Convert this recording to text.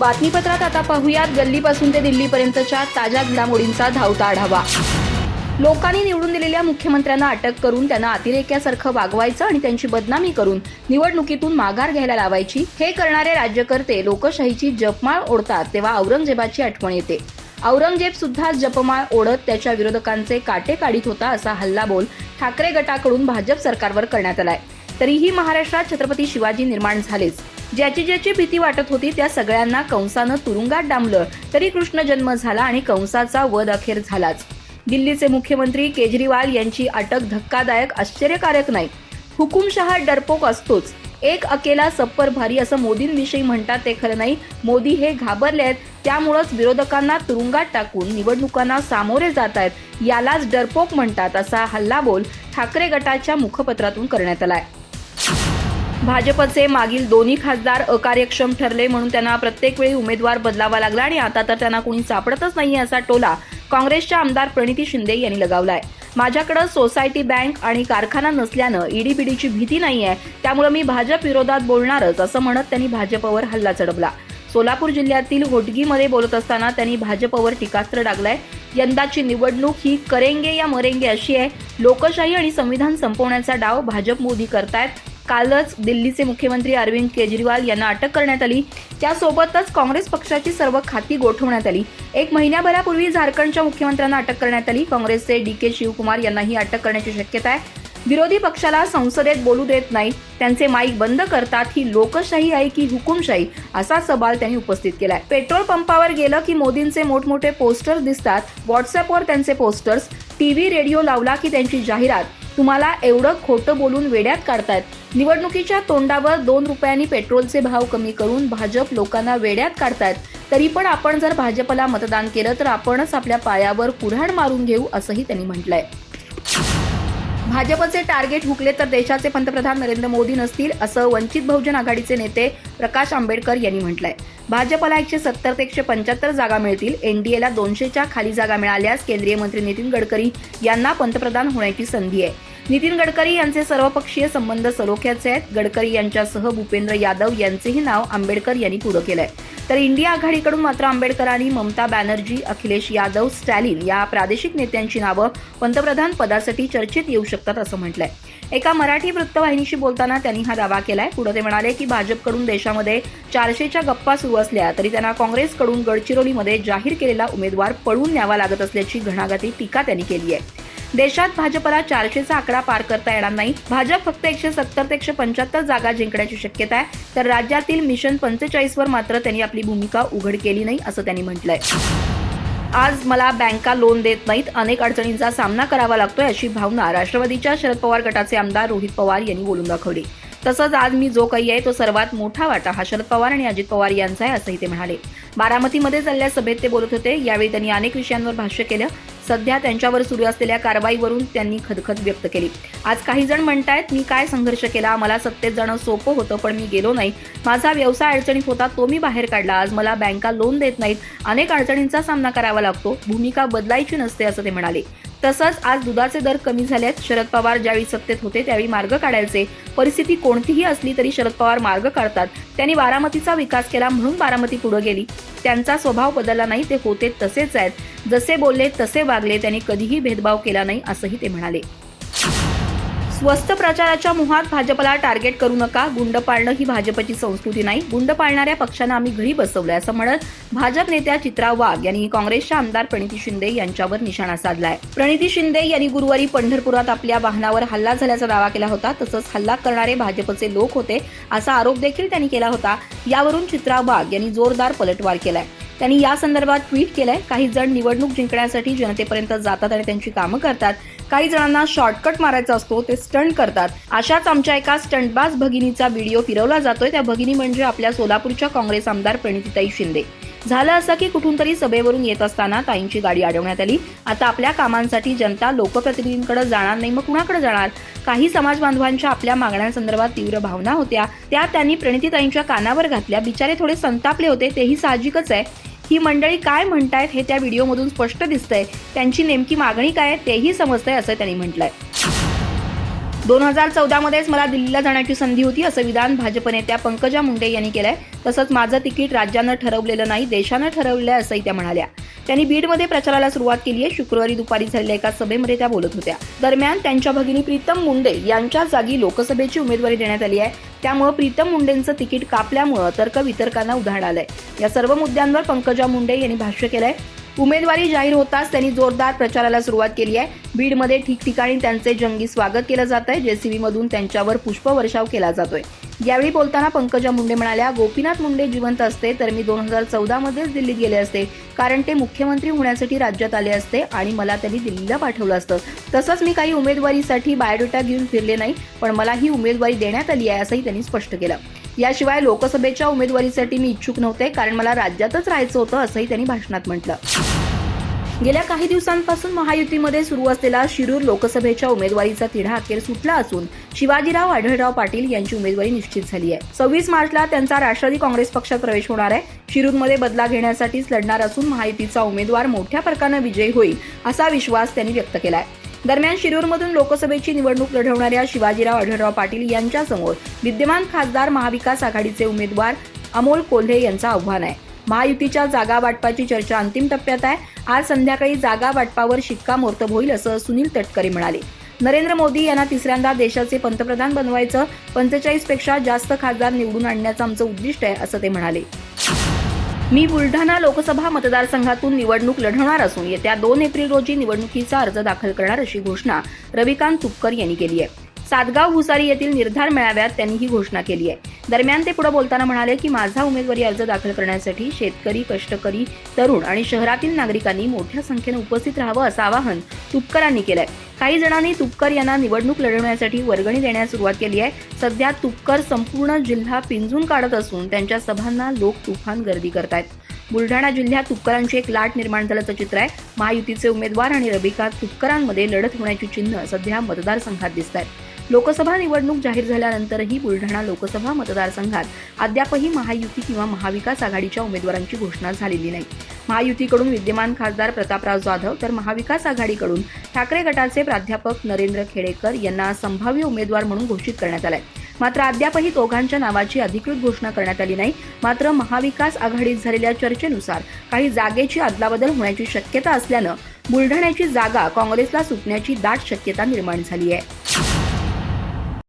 बातमीपत्रात आता पाहूयात गल्लीपासून ते दिल्लीपर्यंतच्या ताज्या घडामोडींचा धावता आढावा। लोकांनी निवडून दिलेल्या मुख्यमंत्र्यांना अटक करून त्यांना अतिरेक्यासारखं वागवायचं आणि त्यांची बदनामी करून निवडणुकीतून माघार घ्यायला लावायची, हे करणारे राज्यकर्ते लोकशाहीची जपमाळ ओढतात तेव्हा औरंगजेबाची आठवण येते। औरंगजेब सुद्धा जपमाळ ओढत त्याच्या विरोधकांचे काटे काढीत होता, असा हल्लाबोल ठाकरे गटाकडून भाजप सरकारवर करण्यात आलाय। तरीही महाराष्ट्रात छत्रपती शिवाजी निर्माण झालेच। ज्याची भीती वाटत होती त्या सगळ्यांना कंसानं तुरुंगात डांबलं तरी कृष्ण जन्म झाला आणि कंसाचा वध अखेर झालाच। दिल्लीचे मुख्यमंत्री केजरीवाल यांची अटक धक्कादायक, आश्चर्यकारक नाही। हुकुमशहा डरपोक असतोच, एक अकेला सप्पर भारी असं मोदींविषयी म्हणतात ते खरं नाही। मोदी हे घाबरले आहेत, त्यामुळेच विरोधकांना तुरुंगात टाकून निवडणुकांना सामोरे जात आहेत, यालाच डरपोक म्हणतात, असा हल्लाबोल ठाकरे गटाच्या मुखपत्रातून करण्यात आलाय। भाजपचे मागील दोन्ही खासदार अकार्यक्षम ठरले म्हणून त्यांना प्रत्येक वेळी उमेदवार बदलावा लागला आणि आता तर त्यांना कोणी सापडतच नाहीये, असा टोला काँग्रेसच्या आमदार प्रणिती शिंदे यांनी लगावलाय। माझ्याकडे सोसायटी, बँक आणि कारखाना नसल्यानं ईडीपीडीची भीती नाहीये, त्यामुळे मी भाजप विरोधात बोलणारच, असं म्हणत त्यांनी भाजपवर हल्ला चढवला। सोलापूर जिल्ह्यातील होटगीमध्ये बोलत असताना त्यांनी भाजपवर टीकास्त्र डागलाय। यंदाची निवडणूक ही करेंगे या मरेंगे अशी आहे। लोकशाही आणि संविधान संपवण्याचा डाव भाजप मोदी करतायत। कालच दिल्लीचे मुख्यमंत्री अरविंद केजरीवाल यांना अटक करण्यात आली। त्यासोबतच काँग्रेस पक्षाची सर्व खाती गोठवण्यात आली। एक महिन्याभरापूर्वी झारखंडच्या मुख्यमंत्र्यांना अटक करण्यात आली। काँग्रेसचे DK शिवकुमार यांनाही अटक करण्याची शक्यता आहे। विरोधी पक्षाला संसदेत बोलू देत नाही, त्यांचे माईक बंद करतात। ही लोकशाही आहे की हुकुमशाही, असा सवाल त्यांनी उपस्थित केलाय। पेट्रोल पंपावर गेलं की मोदींचे मोठमोठे पोस्टर्स दिसतात, व्हॉट्सअपवर त्यांचे पोस्टर्स, टीव्ही रेडिओ लावला की त्यांची जाहिरात। तुम्हाला एवढं खोटं बोलून वेड्यात काढतायत। निवडणुकीच्या तोंडावर 2 रुपयांनी पेट्रोलचे भाव कमी करून भाजप लोकांना वेड्यात काढतायत। तरी पण आपण जर भाजपला मतदान केलं तर आपणच आपल्या पायावर कुऱ्हाड मारून घेऊ, असंही त्यांनी म्हटलंय। भाजपचे टार्गेट हुकले तर देशाचे पंतप्रधान नरेंद्र मोदी नसतील, असं वंचित बहुजन आघाडीचे नेते प्रकाश आंबेडकर यांनी म्हटलंय। भाजपला 170 ते 175 जागा मिळतील। NDAला 200च्या खाली जागा मिळाल्यास केंद्रीय मंत्री नितीन गडकरी यांना पंतप्रधान होण्याची संधी आहे। नितीन गडकरी यांचे सर्वपक्षीय संबंध सलोख्याचे आहेत। गडकरी यांच्यासह भूपेंद्र यादव यांचेही नाव आंबेडकर यांनी पुढे केलंय। तर इंडिया आघाडीकडून मात्र आंबेडकरांनी ममता बॅनर्जी, अखिलेश यादव, स्टॅलिन या प्रादेशिक नेत्यांची नावं पंतप्रधान पदासाठी चर्चेत येऊ शकतात, असं म्हटलंय। एका मराठी वृत्तवाहिनीशी बोलताना त्यांनी हा दावा केलाय। पुढे ते म्हणाले की भाजपकडून देशामध्ये 400च्या गप्पा सुरू असल्या तरी त्यांना काँग्रेसकडून गडचिरोलीमध्ये जाहीर केलेला उमेदवार पळून न्यावा लागत असल्याची घणाघाती टीका त्यांनी केली आहे। देशात भाजपला 400चा आकडा पार करता येणार नाही। भाजप फक्त 170 ते 175 जागा जिंकण्याची शक्यता आहे। तर राज्यातील मिशन 45 वर मात्र त्यांनी आपली भूमिका उघड केली नाही, असं त्यांनी म्हटलंय। आज मला बँका लोन देत नाहीत, अनेक अडचणींचा सामना करावा लागतोय, अशी भावना राष्ट्रवादीच्या शरद पवार गटाचे आमदार रोहित पवार यांनी बोलून दाखवली। तसंच आज मी जो काही आहे तो सर्वात मोठा वाटा हा शरद पवार आणि अजित पवार यांचा आहे, असंही ते म्हणाले। बारामतीमध्ये झालेल्या सभेत ते बोलत होते। यावेळी त्यांनी अनेक विषयांवर भाष्य केलं। सध्या त्यांच्यावर सुरू असलेल्या कारवाईवरून त्यांनी खदखद व्यक्त केली। आज काही जण म्हणतायत मी काय संघर्ष केला, मला सत्तेत जाणं सोपं होतं पण मी गेलो नाही, माझा व्यवसाय अडचणीत होता तो मी बाहेर काढला, आज मला बँका लोन देत नाहीत, अनेक अडचणींचा सामना करावा लागतो, भूमिका बदलायची नसते, असं ते म्हणाले। तसंच आज दुधाचे दर कमी झालेत। शरद पवार ज्यावेळी सत्तेत होते त्यावेळी मार्ग काढायचे, परिस्थिती कोणतीही असली तरी शरद पवार मार्ग काढतात। त्यांनी बारामतीचा विकास केला म्हणून बारामती पुढे गेली। त्यांचा स्वभाव बदलला नाही, ते होते तसेच आहेत, जसे बोलले तसे वागले, त्यांनी कधीही भेदभाव केला नाही, असंही ते म्हणाले। स्वस्त प्रचाराच्या मोहात भाजपला टार्गेट करू नका, गुंड पाळणं ही भाजपची संस्कृती नाही, गुंड पाळणाऱ्या पक्षांना आम्ही घरी बसवलंय, असं म्हणत भाजप नेत्या चित्रा वाघ यांनी काँग्रेसच्या आमदार प्रणिती शिंदे यांच्यावर निशाणा साधलाय। प्रणिती शिंदे यांनी गुरुवारी पंढरपुरात आपल्या वाहनावर हल्ला झाल्याचा दावा केला होता। तसंच हल्ला करणारे भाजपचे लोक होते, असा आरोप देखील त्यांनी केला होता। यावरून चित्रा वाघ यांनी जोरदार पलटवार केलाय। त्यांनी या संदर्भात ट्विट केलंय। काही जण निवडणूक जिंकण्यासाठी जनतेपर्यंत जातात आणि त्यांची कामं करतात, काही जणांना शॉर्टकट मारायचा असतो, ते स्टंट करतात। अशाच आमच्या एका स्टंटबाज भगिनीचा व्हिडिओ फिरवला जातोय। त्या भगिनी म्हणजे आपल्या सोलापूरच्या काँग्रेस आमदार प्रणितीताई शिंदे। झालं असं की कुठून तरी सभेवरून येत असताना ताईंची गाडी अडवण्यात आली। आता आपल्या कामांसाठी जनता लोकप्रतिनिधींकडे जाणार नाही, मग कुणाकडे जाणार? काही समाज बांधवांच्या आपल्या मागण्यांसंदर्भात तीव्र भावना होत्या, त्या त्यांनी प्रणितीताईंच्या कानावर घातल्या। बिचारे थोडे संतापले होते, तेही साहजिकच आहे। ही मंडळी काय म्हणतायत हे त्या व्हिडिओमधून स्पष्ट दिसतंय, त्यांची नेमकी मागणी काय तेही समजतंय, असं त्यांनी म्हटलंय। 2014 मध्येच मला दिल्लीला जाण्याची संधी होती असं विधान भाजप नेत्या पंकजा मुंडे यांनी केलंय. तसंच माझं तिकीट राज्यानं ठरवलेलं नाही, देशानं ठरवलंय असंही त्या म्हणाल्या. त्यांनी बीडमध्ये प्रचाराला सुरुवात केली आहे. शुक्रवारी दुपारी झालेल्या एका सभेमध्ये त्या बोलत होत्या. दरम्यान त्यांच्या भगिनी प्रीतम मुंडे यांच्या जागी लोकसभेची उमेदवारी देण्यात आली आहे. त्यामुळे प्रीतम मुंडेंचं तिकीट कापल्यामुळे तर्कवितर्कांना उधाण आलंय. या सर्व मुद्द्यांवर पंकजा मुंडे यांनी भाष्य केलंय. उमेदवारी जाहीर होताच त्यांनी जोरदार प्रचाराला सुरुवात केली आहे. बीडमध्ये ठिकठिकाणी त्यांचे जंगी स्वागत केलं जात आहे. जेसीबी मधून त्यांच्यावर पुष्पवर्षाव केला जातोय. यावेळी बोलताना पंकजा मुंडे म्हणाल्या, गोपीनाथ मुंडे जिवंत असते तर मी 2014 मध्येच दिल्लीत गेले असते, कारण ते मुख्यमंत्री होण्यासाठी राज्यात आले असते आणि मला त्यांनी दिल्लीला पाठवलं असतं. तसंच मी काही उमेदवारीसाठी बायोडेटा घेऊन फिरले नाही, पण मला ही उमेदवारी देण्यात आली आहे असंही त्यांनी स्पष्ट केलं. याशिवाय लोकसभेच्या उमेदवारीसाठी मी इच्छुक नव्हते, कारण मला राज्यातच राहायचं होतं असंही त्यांनी भाषणात म्हटलं. गेल्या काही दिवसांपासून महायुतीमध्ये सुरू असलेला शिरूर लोकसभेच्या उमेदवारीचा तिढा अखेर सुटला असून शिवाजीराव आढळराव पाटील यांची उमेदवारी निश्चित झाली आहे. 26 मार्चला त्यांचा राष्ट्रवादी काँग्रेस पक्षात प्रवेश होणार आहे. शिरूरमध्ये बदला घेण्यासाठीच लढणार असून महायुतीचा उमेदवार मोठ्या फरकानं विजयी होईल असा विश्वास त्यांनी व्यक्त केलाय. दरम्यान शिरूरमधून लोकसभेची निवडणूक लढवणाऱ्या शिवाजीराव आढळराव पाटील यांच्यासमोर विद्यमान खासदार महाविकास आघाडीचे उमेदवार अमोल कोल्हे यांचं आव्हान आहे. महायुतीच्या जागा वाटपाची चर्चा अंतिम टप्प्यात आहे. आज संध्याकाळी जागा वाटपावर शिक्कामोर्तब होईल असं सुनील तटकरे म्हणाले. नरेंद्र मोदी यांना तिसऱ्यांदा देशाचे पंतप्रधान बनवायचं, 45 पेक्षा जास्त खासदार निवडून आणण्याचं आमचं उद्दिष्ट आहे असं ते म्हणाले. मी बुलढाणा लोकसभा मतदारसंघातून निवडणूक लढवणार असून येत्या 2 एप्रिल रोजी निवडणुकीचा अर्ज दाखल करणार अशी घोषणा रविकांत तुपकर यांनी केली आहे. सातगाव भुसारी येथील निर्धार मेळाव्यात त्यांनी ही घोषणा केली आहे. दरम्यान ते पुढे बोलताना म्हणाले की माझा उमेदवारी अर्ज दाखल करण्यासाठी शेतकरी, कष्टकरी, तरुण आणि शहरातील नागरिकांनी मोठ्या संख्येने उपस्थित राहावं असं आवाहन तुपकरांनी केलंय. काही जणांनी तुपकर यांना निवडणूक लढवण्यासाठी वर्गणी देण्यास सुरुवात केली आहे. सध्या तुपकर संपूर्ण जिल्हा पिंजून काढत असून त्यांच्या सभांना लोक तुफान गर्दी करतायत. बुलढाणा जिल्ह्यात तुपकरांची एक लाट निर्माण झाल्याचं चित्र आहे. महायुतीचे उमेदवार आणि रविकांत तुपकरांमध्ये लढत होण्याची चिन्ह सध्या मतदारसंघात दिसत आहेत. लोकसभा निवडणूक जाहीर झाल्यानंतरही बुलढाणा लोकसभा मतदारसंघात अद्यापही महायुती किंवा महाविकास आघाडीच्या उमेदवारांची घोषणा झालेली नाही. महायुतीकडून विद्यमान खासदार प्रतापराव जाधव तर महाविकास आघाडीकडून ठाकरे गटाचे प्राध्यापक नरेंद्र खेडेकर यांना संभाव्य उमेदवार म्हणून घोषित करण्यात आलंय. मात्र अद्यापही दोघांच्या नावाची अधिकृत घोषणा करण्यात आली नाही. मात्र महाविकास आघाडीत झालेल्या चर्चेनुसार काही जागेची अदलाबदल होण्याची शक्यता असल्यानं बुलढाण्याची जागा काँग्रेसला सुटण्याची दाट शक्यता निर्माण झाली आहे.